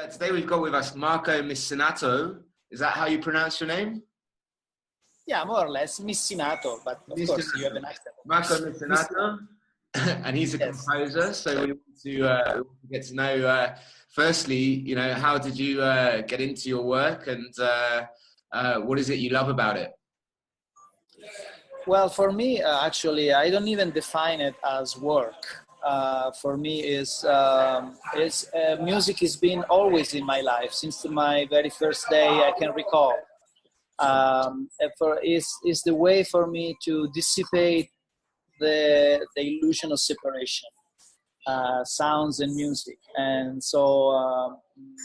Today we've got with us Marco Missinato. Is that how you pronounce your name? Yeah, more or less, Missinato, but of course you have an accent. Marco Missinato, and he's a composer. So we want to get to know, firstly, you know, how did you get into your work, and what is it you love about it? Well, for me, actually, I don't even define it as work. For me, music has been always in my life since my very first day I can recall. Is the way for me to dissipate the illusion of separation, sounds and music. And so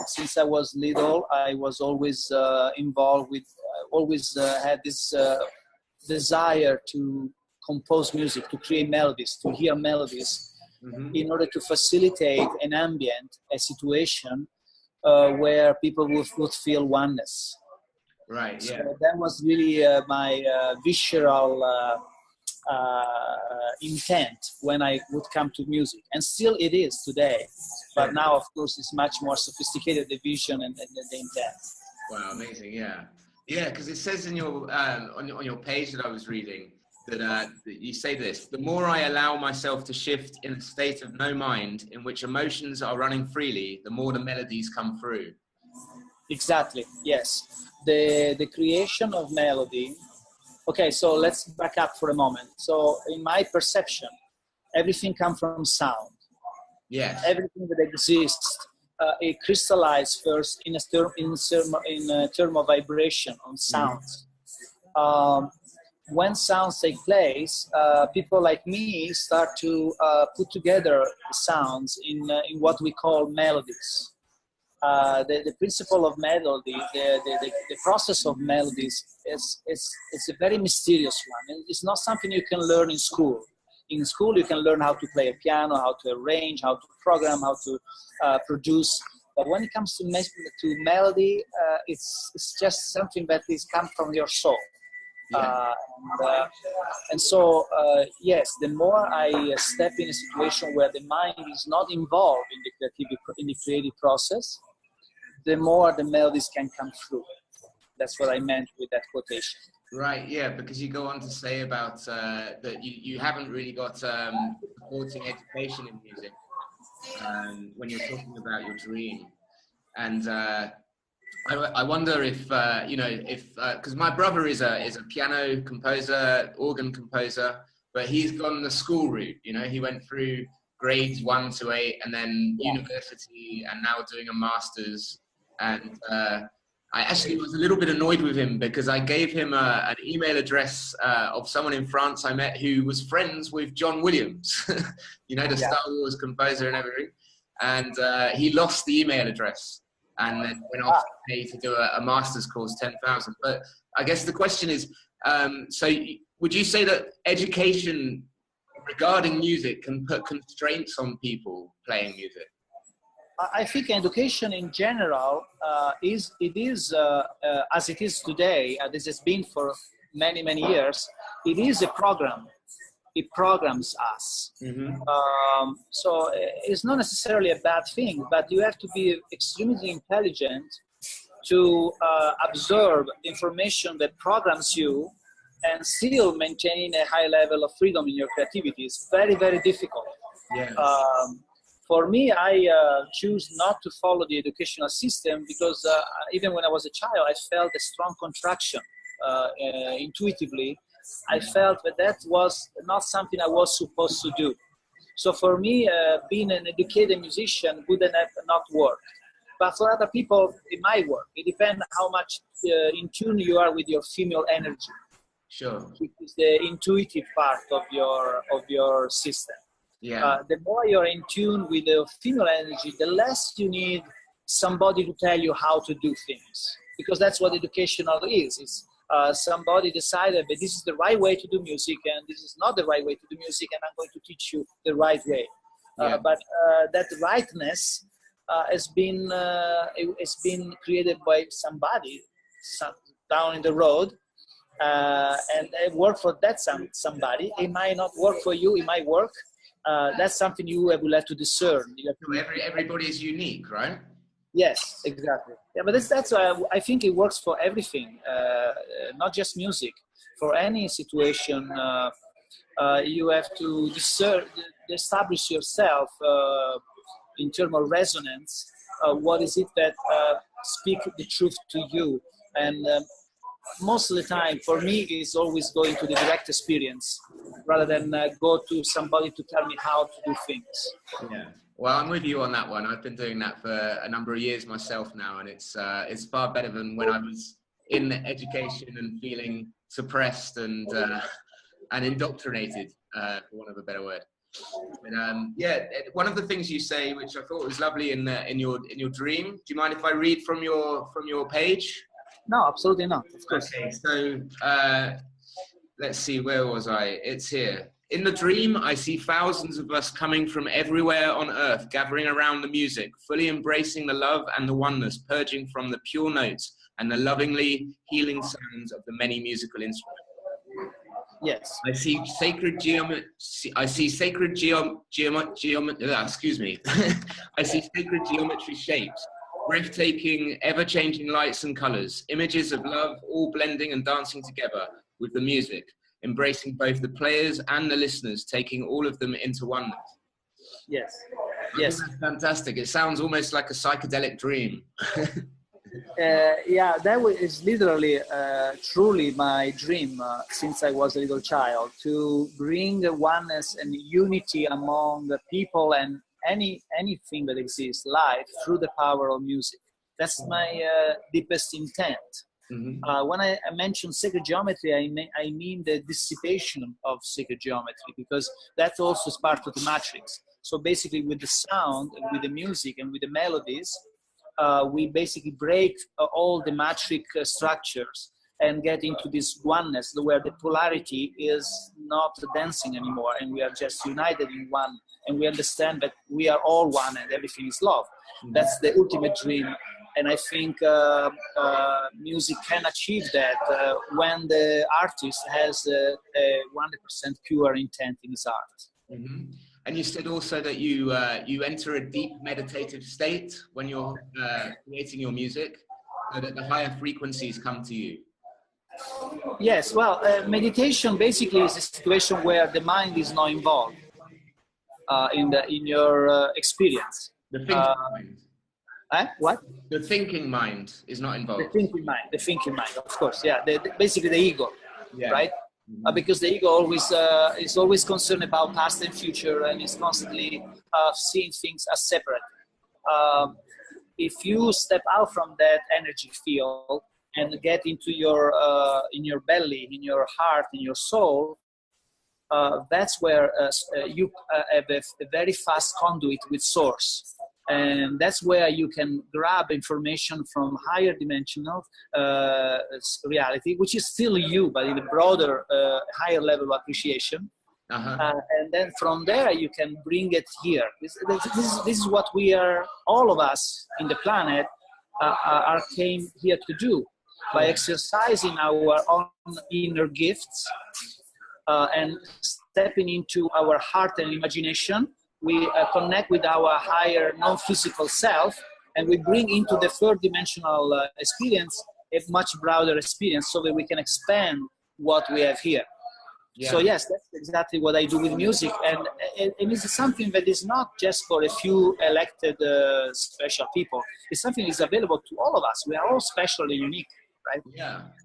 since I was little, I was always involved with, always had this desire to compose music, to create melodies, to hear melodies, in order to facilitate an ambient, a situation where people would feel oneness. Right, yeah. So that was really my visceral intent when I would come to music, and still it is today. But now, of course, it's much more sophisticated, the vision and the intent. Wow, amazing, yeah. Yeah, because it says in your on your page that I was reading that you say this: the more I allow myself to shift in a state of no mind in which emotions are running freely, the more the melodies come through. Exactly, yes. The creation of melody. Okay, so let's back up for a moment. So in my perception, everything comes from sound. Yes. Everything that exists, it crystallizes first in a term of vibration on sounds. When sounds take place, people like me start to put together sounds in what we call melodies. The principle of melody, the process of melodies it's a very mysterious one. And it's not something you can learn in school. In school, you can learn how to play a piano, how to arrange, how to program, how to produce. But when it comes to melody, it's just something that is come from your soul. Yeah. And so, yes, the more I step in a situation where the mind is not involved in the creative process, the more the melodies can come through. That's what I meant with that quotation. Right, yeah, because you go on to say about that you haven't really got supporting education in music when you're talking about your dream. And I wonder if, you know, if, because my brother is a piano composer, organ composer, but he's gone the school route, you know, he went through grades 1 to 8 and then university and now doing a master's. And I actually was a little bit annoyed with him because I gave him an email address of someone in France I met who was friends with John Williams, you know, the Star Wars composer and everything. And he lost the email address and then went off to pay to do a master's course, 10,000. But I guess the question is, so would you say that education regarding music can put constraints on people playing music? I think education in general is as it is today, this has been for many, many years, it is a program. It programs us. So it's not necessarily a bad thing, but you have to be extremely intelligent to absorb information that programs you and still maintain a high level of freedom in your creativity. It's very, very difficult. Yeah. For me, I choose not to follow the educational system because even when I was a child, I felt a strong contraction intuitively. I felt that was not something I was supposed to do. So for me, being an educated musician wouldn't have not worked. But for other people, it might work. It depends how much in tune you are with your female energy. Sure. Which is the intuitive part of your system. Yeah. The more you're in tune with the female energy, the less you need somebody to tell you how to do things. Because that's what educational is. It's somebody decided that this is the right way to do music and this is not the right way to do music and I'm going to teach you the right way. But that rightness has been created by somebody down in the road. And it worked for that somebody. It might not work for you, it might work. That's something you will have to discern. Everybody is unique, right? Yes, exactly. Yeah, but that's I think it works for everything, not just music. For any situation, you have to establish yourself in terms of resonance. What is it that speak the truth to you? And most of the time, for me, it's always going to the direct experience rather than go to somebody to tell me how to do things. Yeah. Well, I'm with you on that one. I've been doing that for a number of years myself now, and it's far better than when I was in education and feeling suppressed and indoctrinated, for want of a better word. But, yeah, one of the things you say, which I thought was lovely in your dream. Do you mind if I read from your page? No, absolutely not. Of course. Okay, so let's see, where was I? It's here. In the dream, I see thousands of us coming from everywhere on earth, gathering around the music, fully embracing the love and the oneness, purging from the pure notes and the lovingly healing sounds of the many musical instruments. Yes. I see sacred geometry. I see sacred excuse me. I see sacred geometry shapes, breathtaking, ever-changing lights and colors, images of love, all blending and dancing together with the music, embracing both the players and the listeners, taking all of them into oneness. Yes. Yes. That's fantastic. It sounds almost like a psychedelic dream. Yeah, that is literally, truly my dream since I was a little child, to bring oneness and unity among the people and anything that exists live through the power of music. That's my deepest intent. Mm-hmm. When I mention sacred geometry, I mean the dissipation of sacred geometry, because that also is part of the matrix. So basically with the sound, with the music and with the melodies, we basically break all the matrix structures and get into this oneness where the polarity is not dancing anymore, and we are just united in one, and we understand that we are all one and everything is love. Mm-hmm. That's the ultimate dream. And I think music can achieve that when the artist has a 100% pure intent in his art. Mm-hmm. And you said also that you enter a deep meditative state when you're creating your music, so that the higher frequencies come to you. Yes, well, meditation basically is a situation where the mind is not involved in your experience. The thinking mind. What? The thinking mind is not involved. The thinking mind, of course, yeah. Basically the ego, yeah. Right? Mm-hmm. Because the ego is always concerned about past and future, and is constantly seeing things as separate. If you step out from that energy field and get into your in your belly, in your heart, in your soul, that's where you have a very fast conduit with source. And that's where you can grab information from higher dimensional reality, which is still you, but in a broader, higher level of appreciation. Uh-huh. And then from there, you can bring it here. This is what we are, all of us in the planet, came here to do. By exercising our own inner gifts and stepping into our heart and imagination, we connect with our higher non-physical self, and we bring into the third dimensional experience a much broader experience, so that we can expand what we have here. Yeah. So yes, that's exactly what I do with music, and it's something that is not just for a few elected special people. It's something that is available to all of us. We are all special and unique, right?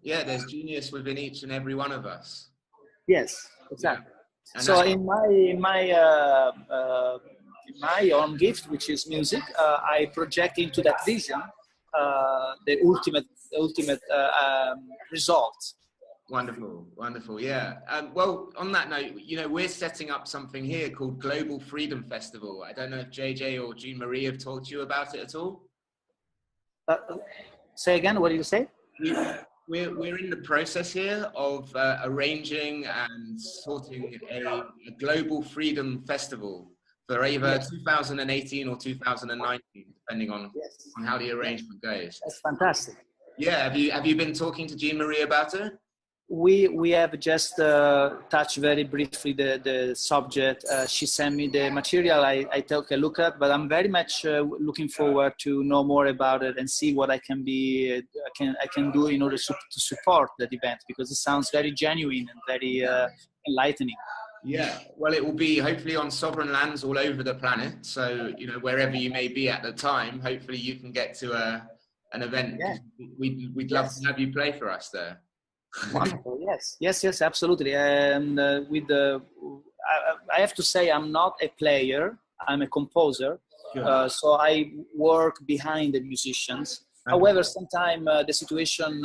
Yeah, there's genius within each and every one of us. Yes, exactly. Yeah. So in my own gift, which is music, I project into that vision the ultimate result. Wonderful, yeah. Well, on that note, we're setting up something here called Global Freedom Festival. I don't know if JJ or Jean Marie have talked to you about it at all. Say again, what did you say? We're in the process here of arranging and sorting a Global Freedom Festival for either 2018 or 2019, depending on how the arrangement goes. That's fantastic. Yeah, have you been talking to Jean Marie about it? we have just touched very briefly the subject. She sent me the material. I took a look at, but I'm very much looking forward to know more about it and see what I can do in order to support that event, because it sounds very genuine and very enlightening. Yeah, well, it will be hopefully on sovereign lands all over the planet. So, you know, wherever you may be at the time, hopefully you can get to an event. Yeah. We'd love to have you play for us there. Wonderful. Yes, absolutely. And I have to say, I'm not a player. I'm a composer. Sure. So I work behind the musicians. Okay. However, sometimes the situation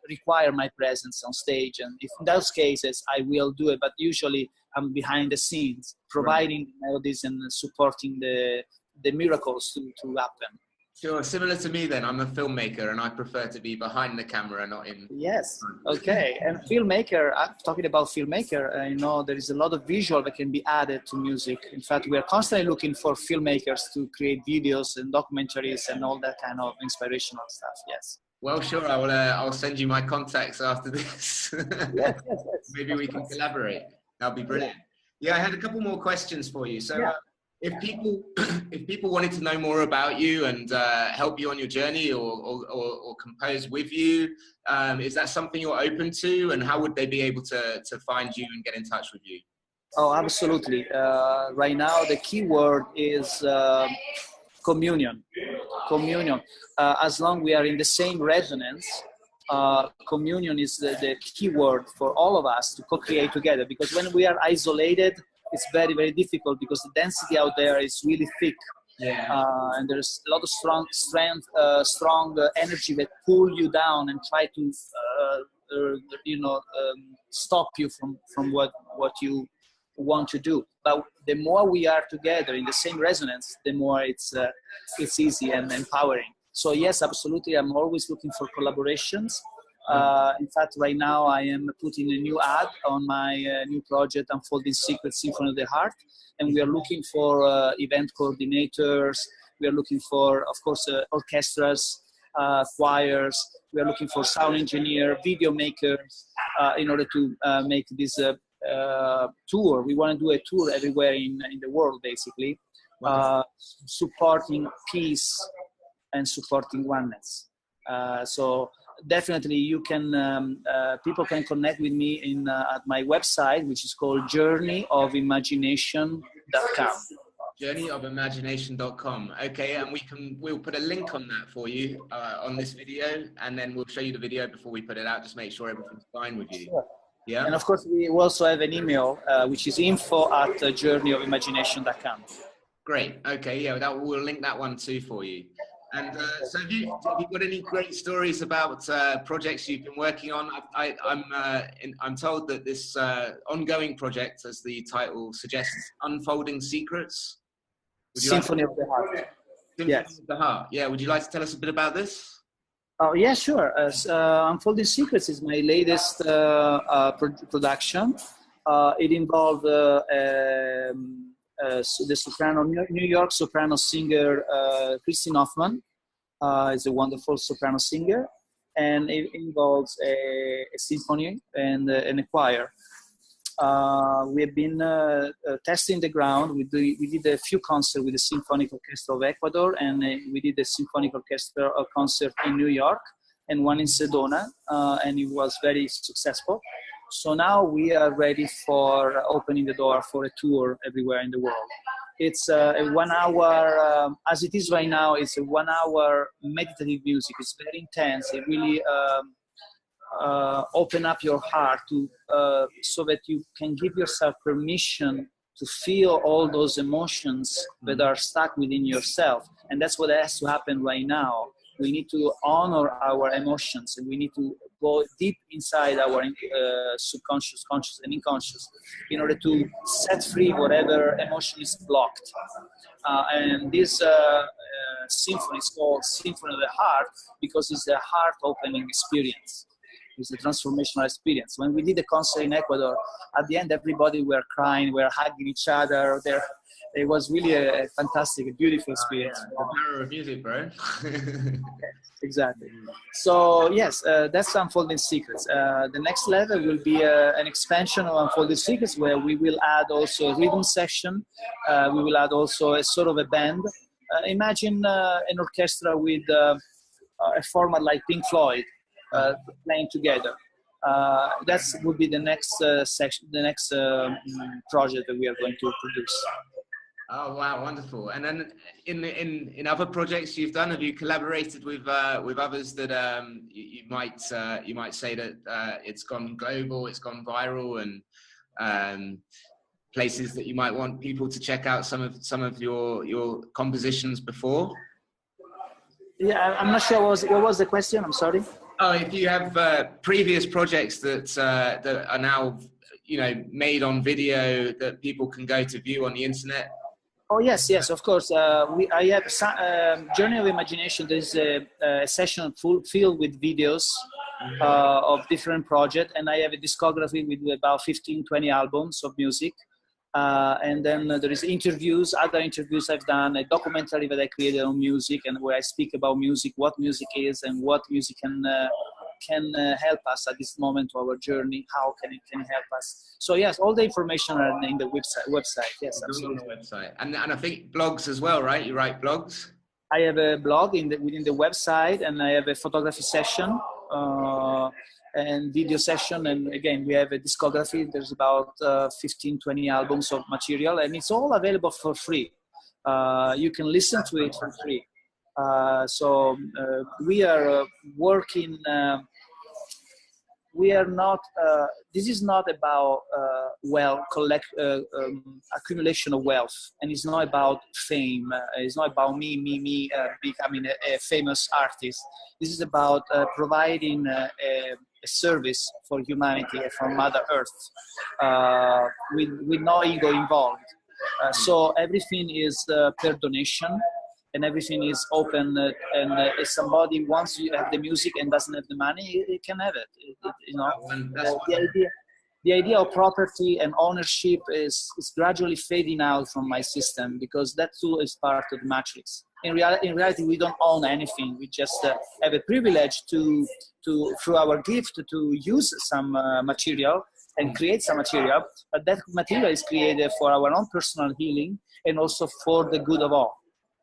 require my presence on stage, and if in those cases I will do it. But usually I'm behind the scenes, providing melodies and supporting the miracles to happen. Sure, similar to me then. I'm a filmmaker and I prefer to be behind the camera, not in. Yes, okay. And filmmaker, talking about filmmaker, you know, there is a lot of visual that can be added to music. In fact, we are constantly looking for filmmakers to create videos and documentaries and all that kind of inspirational stuff, yes. Well, sure, I'll send you my contacts after this. Yes. Maybe we can collaborate. That'll be brilliant. Yeah, I had a couple more questions for you. So. Yeah. If people wanted to know more about you and help you on your journey or compose with you, is that something you're open to? And how would they be able to find you and get in touch with you? Oh, absolutely. Right now, the key word is communion. Communion. As long as we are in the same resonance, communion is the key word for all of us to co-create together. Because when we are isolated, it's very, very difficult because the density out there is really thick. Yeah. And there's a lot of strong energy that pull you down and try to, stop you from what you want to do. But the more we are together in the same resonance, the more it's easy and empowering. So yes, absolutely. I'm always looking for collaborations. In fact, right now I am putting a new ad on my new project, Unfolding Secrets Symphony of the Heart, and we are looking for event coordinators. We are looking for, of course, orchestras, choirs. We are looking for sound engineer, video makers, in order to make this tour. We want to do a tour everywhere in the world, basically, supporting peace and supporting oneness. So definitely you can people can connect with me at my website, which is called journeyofimagination.com. journeyofimagination.com. Okay, and we'll put a link on that for you on this video, and then we'll show you the video before we put it out. Just make sure everything's fine with you. Sure. Yeah. And of course we also have an email which is info@journeyofimagination.com. Great. Okay, yeah, we'll link that one too for you. And so have you got any great stories about projects you've been working on? I'm told that this ongoing project, as the title suggests, Unfolding Secrets. Symphony of the Heart. Symphony of the Heart. Yeah, would you like to tell us a bit about this? Oh, yeah, sure. Unfolding Secrets is my latest production. It involved the soprano, New York soprano singer Christine Hoffman is a wonderful soprano singer, and it involves a symphony and a choir. We have been testing the ground. We did a few concerts with the Symphonic Orchestra of Ecuador, and we did a Symphonic Orchestra concert in New York and one in Sedona, and it was very successful. So now we are ready for opening the door for a tour everywhere in the world. It's a 1 hour, as it is right now, it's a 1 hour meditative music. It's very intense. It really open up your heart to so that you can give yourself permission to feel all those emotions that are stuck within yourself. And that's what has to happen right now. We need to honor our emotions, and we need to go deep inside our subconscious, conscious, and unconscious in order to set free whatever emotion is blocked. And this symphony is called Symphony of the Heart because it's a heart-opening experience. It's a transformational experience. When we did the concert in Ecuador, at the end, everybody were crying, were hugging each other. it was really a fantastic, beautiful experience. Yeah. The power of music, bro. Exactly. So yes, that's Unfolding Secrets. The next level will be an expansion of Unfolding Secrets, where we will add also a rhythm section. We will add also a sort of a band. Imagine an orchestra with a format like Pink Floyd playing together. That would be the next section, the next project that we are going to produce. Oh wow, wonderful! And then in other projects you've done, have you collaborated with others that you might say that it's gone global, it's gone viral, and places that you might want people to check out some of your compositions before? Yeah, I'm not sure what was the question. I'm sorry. Oh, if you have previous projects that are now made on video that people can go to view on the internet. Oh yes, of course. I have Journey of Imagination. There's a session filled with videos of different projects, and I have a discography with about 15-20 albums of music. And then there is other interviews I've done, a documentary that I created on music, and where I speak about music, what music is, and what music can help us at this moment of our journey. How can it help us? So yes, all the information are in the website. Yes, absolutely. On the website, and I think blogs as well, right? You write blogs. I have a blog within the website, and I have a photography session and video session. And again, we have a discography. There's about 15-20 albums of material, and it's all available for free. You can listen to it for free. So we are working. We are not. This is not about accumulation of wealth, and it's not about fame. It's not about me becoming a famous artist. This is about providing a service for humanity, for Mother Earth, with no ego involved. So everything is per donation. And everything is open, and if somebody wants to have the music and doesn't have the money, he can have it. The idea of property and ownership is gradually fading out from my system, because that too is part of the matrix. In reality, we don't own anything. We just have a privilege to through our gift to use some material and create some material, but that material is created for our own personal healing and also for the good of all.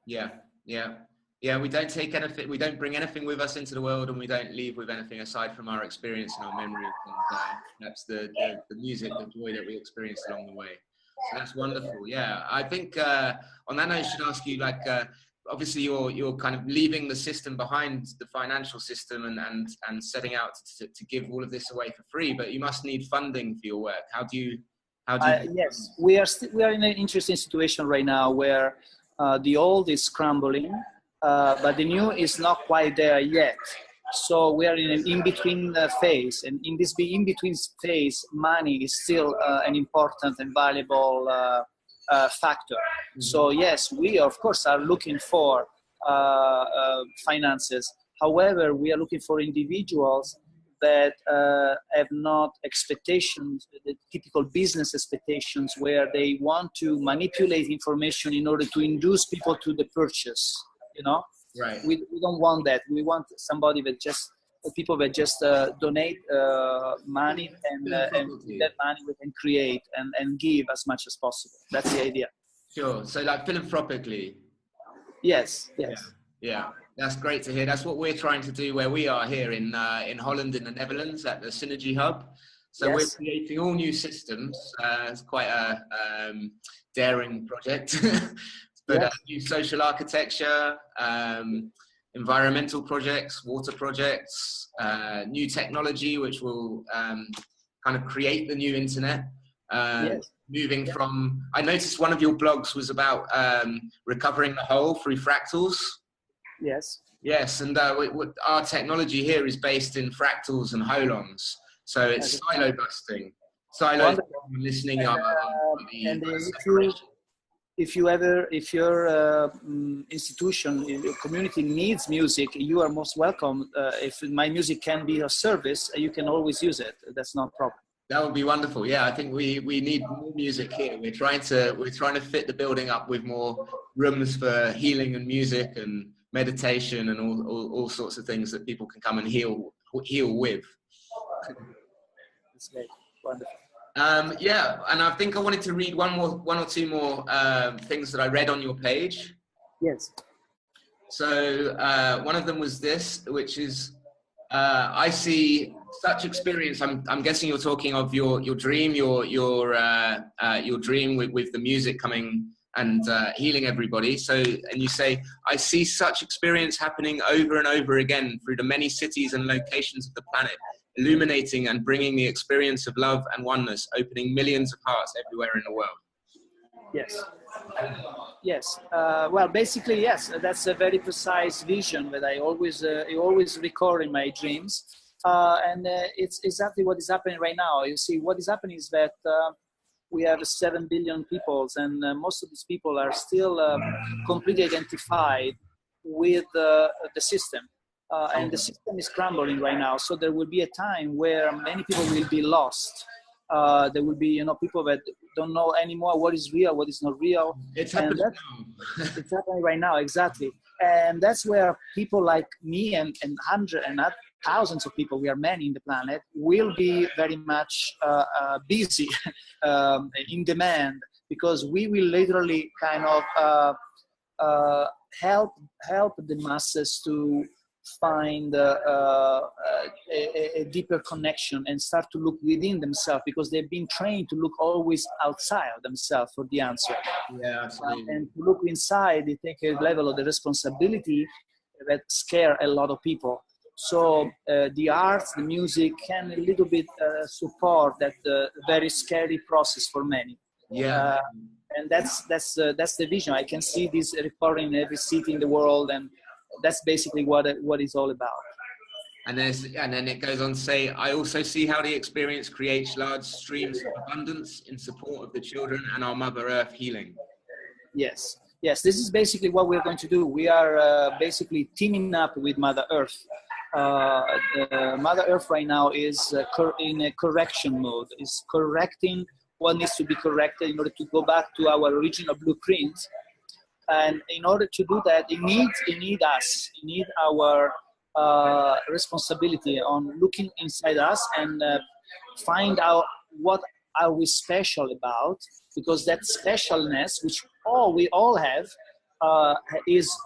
Yeah. We don't take anything. We don't bring anything with us into the world, and we don't leave with anything aside from our experience and our memories. And that's the music, the joy that we experienced along the way. So that's wonderful. Yeah, I think on that note, I should ask you, obviously you're kind of leaving the system behind, the financial system, and setting out to give all of this away for free. But you must need funding for your work. How do you? Yes, we are in an interesting situation right now where. The old is crumbling, but the new is not quite there yet. So we are in an in-between phase, and in this in-between phase, money is still an important and valuable factor. Mm-hmm. So yes, we of course are looking for finances. However, we are looking for individuals that have not expectations, the typical business expectations, where they want to manipulate information in order to induce people to the purchase. Right. We don't want that. We want somebody that people that just donate money, and with that money we can create and give as much as possible. That's the idea. Sure. So like philanthropically. Yes. Yeah. That's great to hear. That's what we're trying to do where we are here in Holland, in the Netherlands, at the Synergy Hub. So yes. We're creating all new systems. It's quite a daring project, but yes. New social architecture, environmental projects, water projects, new technology, which will kind of create the new internet. Yes. Moving from, I noticed one of your blogs was about recovering the whole through fractals. Yes, and our technology here is based in fractals and holons, so it's silo busting. Silo listening on the if your institution, your community needs music, you are most welcome. If my music can be of service, you can always use it. That's not a problem. That would be wonderful. Yeah, I think we need more music here. We're trying to fit the building up with more rooms for healing and music and meditation and all sorts of things that people can come and heal with. That's great. Wonderful. Yeah, and I think I wanted to read one or two more things that I read on your page. Yes. So one of them was this, which is I see such experience. I'm guessing you're talking of your dream, your dream with the music coming and healing everybody. So, and you say, I see such experience happening over and over again through the many cities and locations of the planet, illuminating and bringing the experience of love and oneness, opening millions of hearts everywhere in the world. Yes. Yes. Well, basically, yes. That's a very precise vision that I always record in my dreams, and it's exactly what is happening right now. You see, what is happening is that we have 7 billion people, and most of these people are still completely identified with the system. And the system is crumbling right now. So there will be a time where many people will be lost. There will be, people that don't know anymore what is real, what is not real. It's happening now. It's happening right now, exactly. And that's where people like me and hundreds and thousands of people, we are many in the planet, will be very much busy, in demand, because we will literally kind of help the masses to find a deeper connection and start to look within themselves, because they've been trained to look always outside of themselves for the answer. Yeah, absolutely. And to look inside, they take a level of the responsibility that scare a lot of people. So the arts, the music can a little bit support that very scary process for many. Yeah. And that's the vision. I can see this recording in every city in the world, and that's basically what it's all about. And then it goes on to say, I also see how the experience creates large streams of abundance in support of the children and our Mother Earth healing. Yes. Yes, this is basically what we're going to do. We are basically teaming up with Mother Earth. Mother Earth right now is in a correction mode, is correcting what needs to be corrected in order to go back to our original blueprint. And in order to do that, it needs us. It needs our responsibility on looking inside us and find out what are we special about, because that specialness, which we all have, is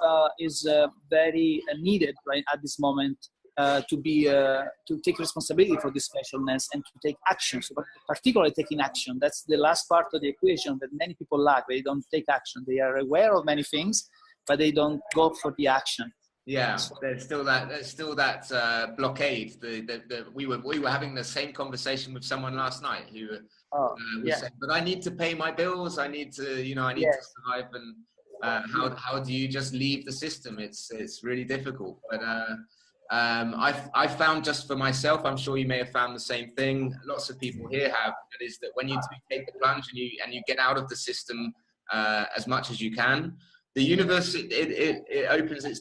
very needed right at this moment. To take responsibility for this specialness and to take action. So particularly taking action, that's the last part of the equation that many people lack. They don't take action. They are aware of many things, but they don't go for the action. Yeah, there's still that blockade. We were having the same conversation with someone last night who was saying, but I need to pay my bills. I need to, I need to survive. And how do you just leave the system? It's really difficult. But I found, just for myself, I'm sure you may have found the same thing. Lots of people here have. That is that when you take the plunge and you get out of the system as much as you can, the universe it opens its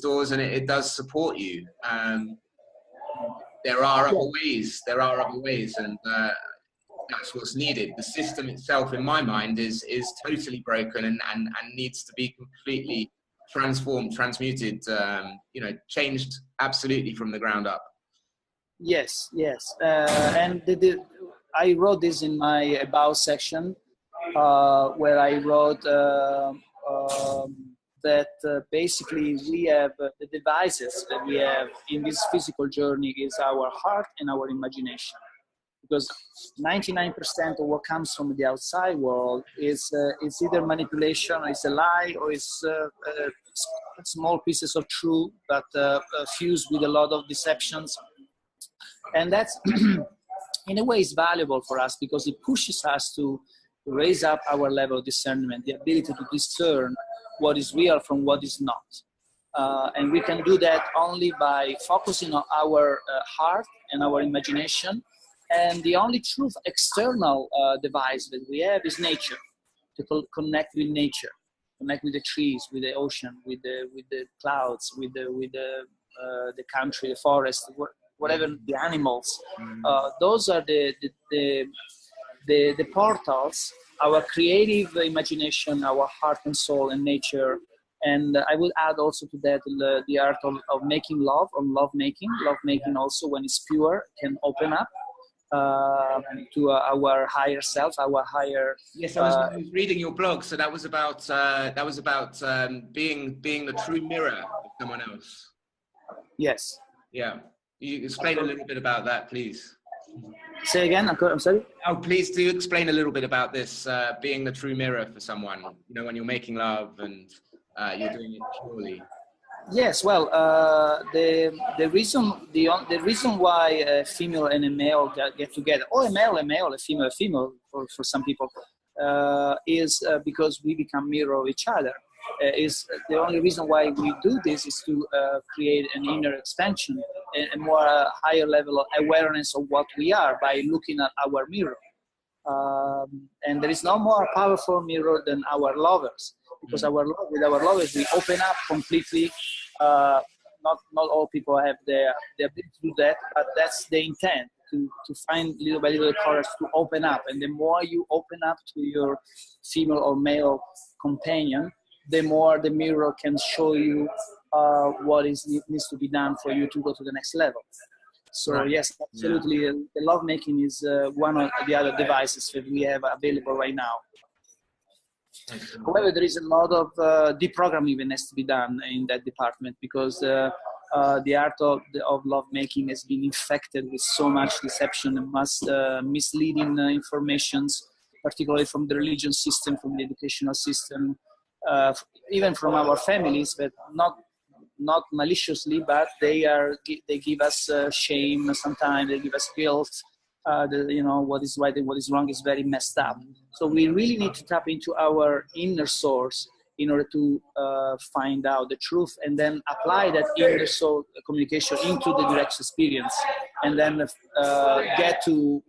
doors and it does support you. There are other ways. And that's what's needed. The system itself, in my mind, is totally broken and needs to be completely transformed, transmuted, changed absolutely from the ground up. Yes. And I wrote this in my about section, where I wrote that basically we have the devices that we have in this physical journey is our heart and our imagination. Because 99% of what comes from the outside world is either manipulation, or it's a lie, or it's small pieces of truth that fused with a lot of deceptions. And that's, in a way, is valuable for us because it pushes us to raise up our level of discernment, the ability to discern what is real from what is not. And we can do that only by focusing on our heart and our imagination. And the only truth external device that we have is nature, to connect with nature, connect with the trees, with the ocean, with the clouds, with the country, the forest, whatever the animals. Those are the portals, our creative imagination, our heart and soul and nature. And I would add also to that the art of making love, or love making. Love making also, when it's pure, can open up to our higher self, our higher. Yes, I was reading your blog. So that was about being the true mirror of someone else. Yes. Yeah. You explain a little bit about that, please. Say again. I'm sorry. Oh, please do explain a little bit about this being the true mirror for someone. You know, when you're making love and you're doing it purely. Yes, well, the reason why a female and a male get together, or a male, a female for some people, is because we become mirror of each other. Is the only reason why we do this is to create an inner expansion, a more higher level of awareness of what we are by looking at our mirror. And there is no more powerful mirror than our lovers, because with our lovers we open up completely. Not all people have the ability to do that, but that's the intent, to find little by little the courage to open up. And the more you open up to your female or male companion, the more the mirror can show you what needs to be done for you to go to the next level. So right. Yes, absolutely. Yeah. The lovemaking is one of the other devices that we have available right now. However, there is a lot of deprogramming that has to be done in that department, because the art of lovemaking has been infected with so much deception and misleading informations, particularly from the religion system, from the educational system, even from our families, but not maliciously, but they give us shame. Sometimes they give us guilt. What is right and what is wrong is very messed up. So we really need to tap into our inner source in order to find out the truth, and then apply that inner soul communication into the direct experience, and then get to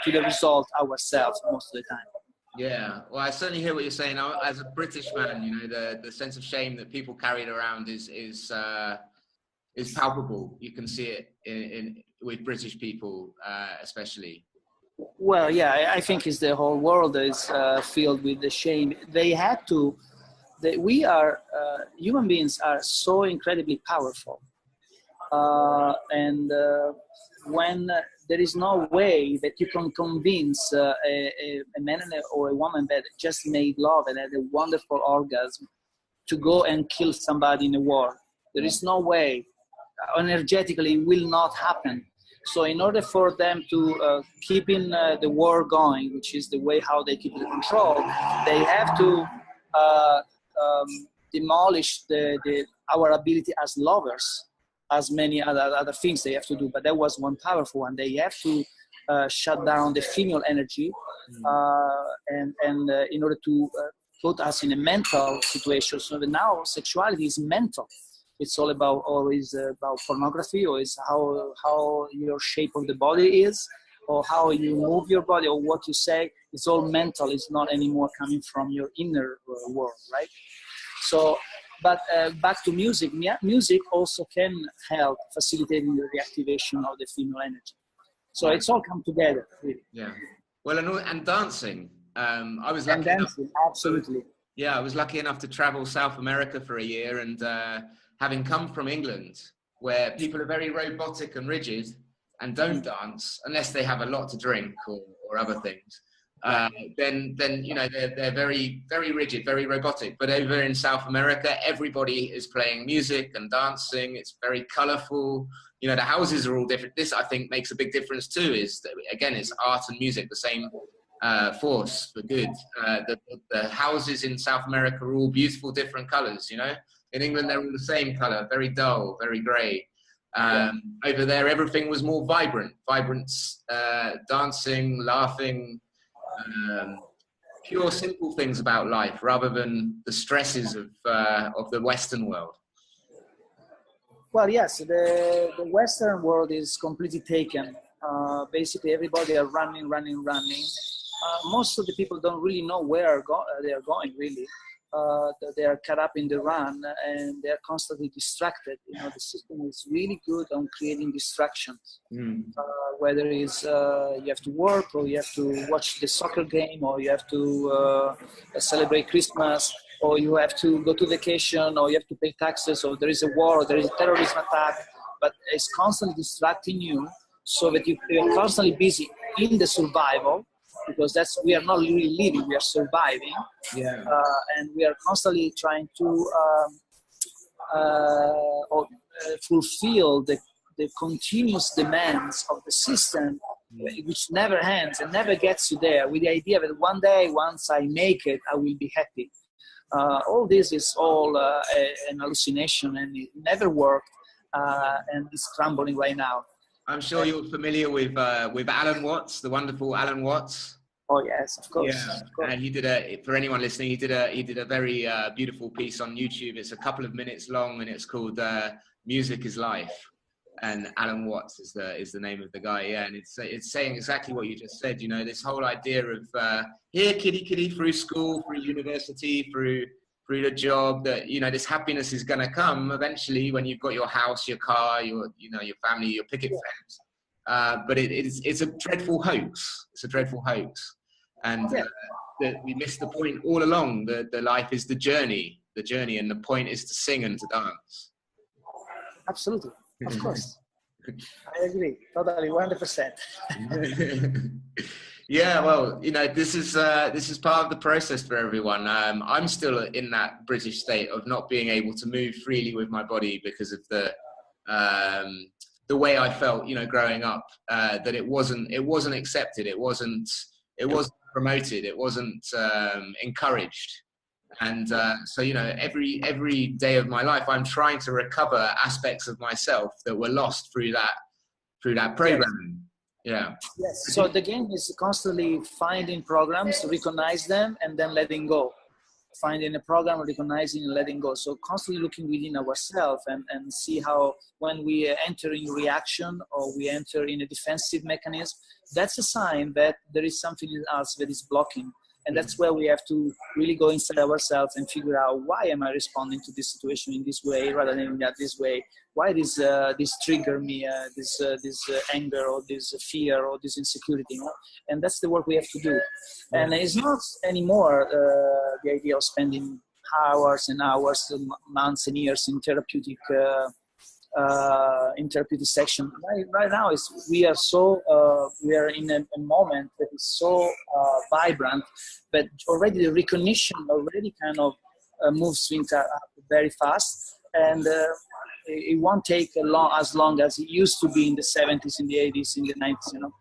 the result ourselves most of the time. Yeah, well, I certainly hear what you're saying. As a British man, you know, the sense of shame that people carried around is palpable. You can see it with British people, especially. Well, yeah, I think it's the whole world is filled with the shame. They had to. We are human beings are so incredibly powerful, and when there is no way that you can convince a man or a woman that just made love and had a wonderful orgasm to go and kill somebody in a war. There is no way. Energetically, it will not happen. So in order for them to keep the war going, which is the way how they keep the control, they have to demolish our ability as lovers, as many other things they have to do. But that was one powerful one. They have to shut down the female energy, and in order to put us in a mental situation. So that now sexuality is mental. It's all about always about pornography, or is how your shape of the body is, or how you move your body, or what you say. It's all mental. It's not anymore coming from your inner world, right? So, but back to music. Music also can help facilitating the reactivation of the female energy. So it's all come together, really. Yeah. Well, and dancing. I was lucky. And dancing, absolutely. Yeah, I was lucky enough to travel South America for a year, and having come from England, where people are very robotic and rigid and don't dance unless they have a lot to drink or other things, then you know they're very, very rigid, very robotic. But over in South America, everybody is playing music and dancing. It's very colourful. You know, the houses are all different. This, I think, makes a big difference too. Is that, again, it's art and music, the same force for good. The houses in South America are all beautiful, different colours. You know. In England, they're all the same colour, very dull, very grey. Over there, everything was more vibrant, dancing, laughing, pure, simple things about life, rather than the stresses of the Western world. Well, yes, the Western world is completely taken. Basically, everybody are running. Most of the people don't really know where they are going, really. they are caught up in the run and they are constantly distracted. You know, the system is really good on creating distractions. Whether it's you have to work, or you have to watch the soccer game, or you have to celebrate Christmas, or you have to go to vacation, or you have to pay taxes, or there is a war, or there is a terrorism attack. But it's constantly distracting you, so that you are constantly busy in the survival, because we are not really living, we are surviving. Yeah. And we are constantly trying to fulfill the continuous demands of the system, which never ends and never gets you there, with the idea that one day, once I make it, I will be happy. All this is all an hallucination, and it never worked, and it's crumbling right now. I'm sure you're familiar with Alan Watts, the wonderful Alan Watts. Oh yes, of course. Yeah, of course. and he did for anyone listening, he did a very beautiful piece on YouTube. It's a couple of minutes long, and it's called "Music Is Life." And Alan Watts is the name of the guy. Yeah, and it's saying exactly what you just said. You know, this whole idea of here, kitty, through school, through university, through the job, that, you know, this happiness is going to come eventually when you've got your house, your car, your family, your picket fence. But it's a dreadful hoax. It's a dreadful hoax, and we missed the point all along. The life is the journey, and the point is to sing and to dance. Absolutely, of course. I agree, totally, 100%. Yeah, well, you know, this is part of the process for everyone. I'm still in that British state of not being able to move freely with my body because of the way I felt, you know, growing up. That it wasn't accepted, it wasn't promoted, it wasn't encouraged, and so, you know, every day of my life, I'm trying to recover aspects of myself that were lost through that programming. Yeah. Yes. So the game is constantly finding programs, recognize them, and then letting go. Finding a program, recognizing and letting go. So constantly looking within ourselves and see how, when we enter in reaction or we enter in a defensive mechanism, that's a sign that there is something in us that is blocking. And that's where we have to really go inside ourselves and figure out, why am I responding to this situation in this way rather than in this way? Why this trigger me, this anger or this fear or this insecurity? You know? And that's the work we have to do. And it's not anymore the idea of spending hours and hours, months and years in therapeutic section. Right now we are in a moment that is so vibrant, that already the recognition already kind of moves things up very fast, and it won't take as long as it used to be in the 70s, in the 80s, in the 90s, you know.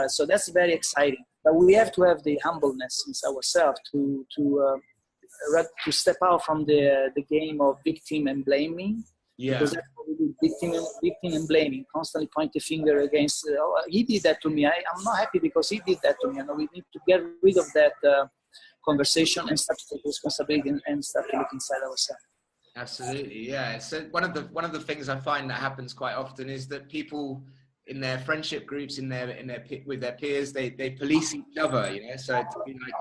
So that's very exciting. But we have to have the humbleness in ourselves to step out from the game of victim and blaming. Yeah. Because that's what we do, victim and blaming, constantly point the finger against, oh, he did that to me, I'm not happy because he did that to me. And we need to get rid of that conversation and start to take responsibility and start to look inside ourselves. Absolutely, yeah. So one of the things I find that happens quite often is that people in their friendship groups, with their peers, they police each other, you know. So it's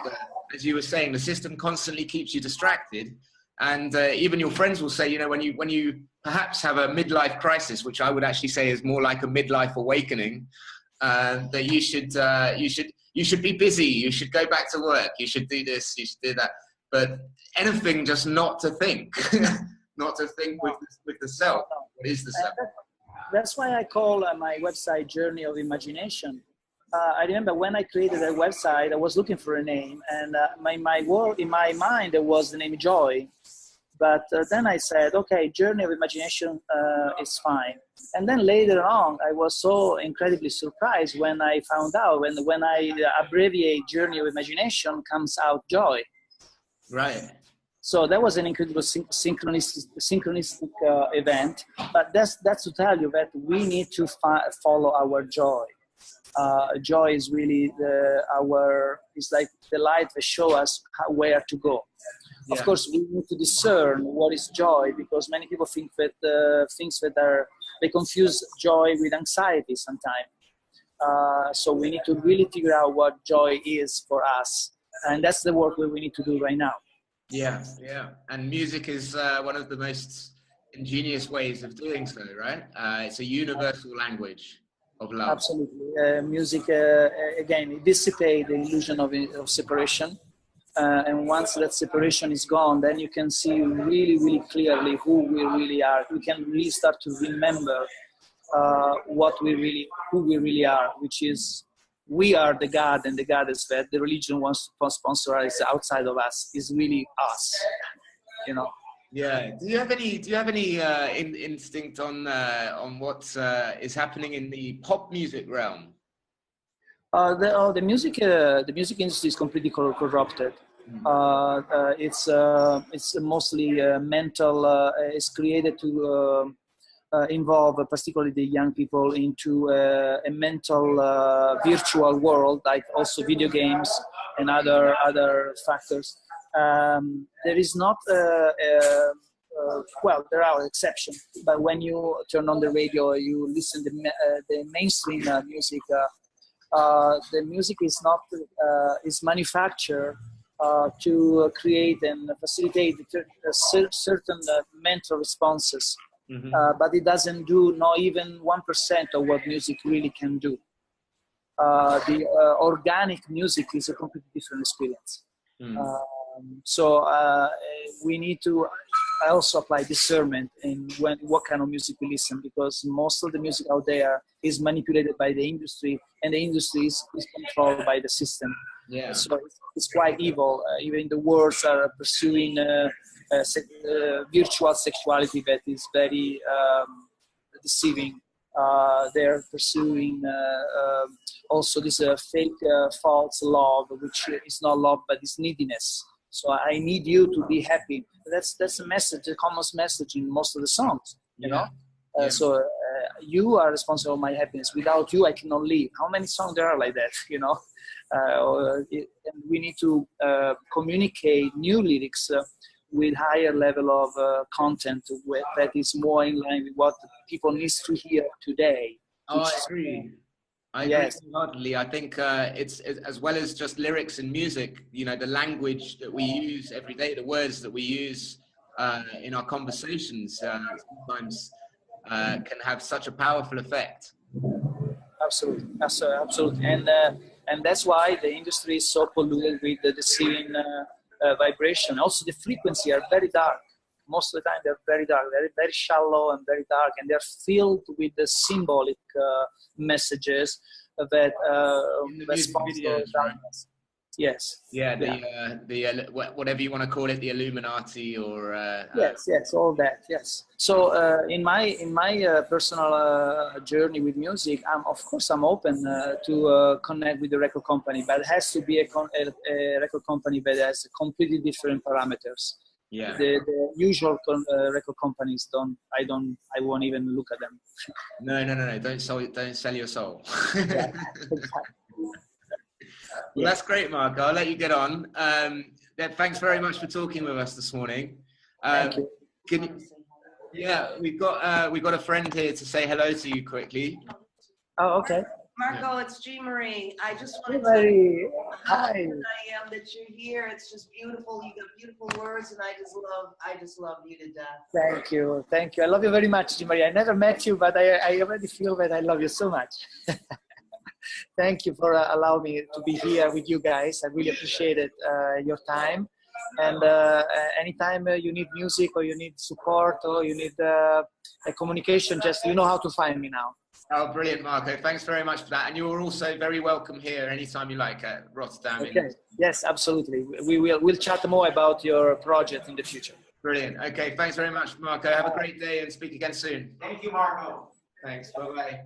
like, as you were saying, the system constantly keeps you distracted. And even your friends will say, you know, when you perhaps have a midlife crisis, which I would actually say is more like a midlife awakening, that you should be busy, you should go back to work, you should do this, you should do that. But anything just not to think, not to think with the self. What is the self? That's why I call my website Journey of Imagination. I remember when I created that website, I was looking for a name, and in my mind there was the name Joy. But then I said, okay, Journey of Imagination is fine. And then later on, I was so incredibly surprised when I found out, when I abbreviate Journey of Imagination, comes out Joy. Right. So that was an incredible synchronistic event. But that's to tell you that we need to follow our joy. Joy is really it's like the light that shows us where to go. Yeah. Of course, we need to discern what is joy, because many people think that they confuse joy with anxiety sometimes. So we need to really figure out what joy is for us, and that's the work that we need to do right now. Yeah, yeah. And music is one of the most ingenious ways of doing so, right? It's a universal language of love. Absolutely. Music, again, it dissipates the illusion of separation. And once that separation is gone, then you can see really, really clearly who we really are. We can really start to remember who we really are, which is we are the God, and the God is that the religion wants to sponsor us outside of us is really us, you know. Yeah. Do you have any instinct on what is happening in the pop music realm? The music industry is completely corrupted. It's mostly mental. It's created to involve particularly the young people into a mental virtual world, like also video games and other factors. There is not well, there are exceptions, but when you turn on the radio, you listen to the mainstream music. The music is not is manufactured to create and facilitate certain mental responses, but it doesn't do not even 1% of what music really can do. The organic music is a completely different experience. So we need to also apply discernment in what kind of music we listen, because most of the music out there is manipulated by the industry, and the industry is controlled by the system. Yeah. So it's quite evil. Even the words are pursuing virtual sexuality that is very deceiving. They're pursuing also this fake false love, which is not love but is neediness. So I need you to be happy. That's a message, a common message in most of the songs, you know. So you are responsible for my happiness. Without you, I cannot live. How many songs there are like that, you know? And we need to communicate new lyrics with higher level of content that is more in line with what people need to hear today. Oh, I agree. I agree wholeheartedly. I think it's as well as just lyrics and music, you know, the language that we use every day, the words that we use in our conversations sometimes can have such a powerful effect. Absolutely, absolutely. And that's why the industry is so polluted with the deceiving vibration. Also, the frequency are very dark. Most of the time, they're very dark, very, very shallow and very dark, and they're filled with the symbolic messages that respond to darkness. Yes. Yeah, the whatever you want to call it, the Illuminati or yes, all that. Yes. So in my personal journey with music, I'm open to connect with the record company, but it has to be a record company that has completely different parameters. Yeah. The usual record companies I won't even look at them. No. Don't sell your soul. Yeah, exactly. Well, that's great, Marco. I'll let you get on. Thanks very much for talking with us this morning. Thank you. We've got a friend here to say hello to you quickly. Oh, okay. Marco, it's Jean Marie. I just want to tell you how I am that you're here. It's just beautiful. You got beautiful words, and I just love you to death. Thank you. I love you very much, Jean Marie. I never met you, but I already feel that I love you so much. Thank you for allowing me to be here with you guys. I really appreciated your time. And anytime you need music or you need support or you need a communication, just you know how to find me now. Oh, brilliant, Marco. Thanks very much for that. And you're also very welcome here anytime you like at Rotterdam. Okay. Yes, absolutely. We'll chat more about your project in the future. Brilliant. Okay, thanks very much, Marco. Have a great day and speak again soon. Thank you, Marco. Thanks. Bye-bye.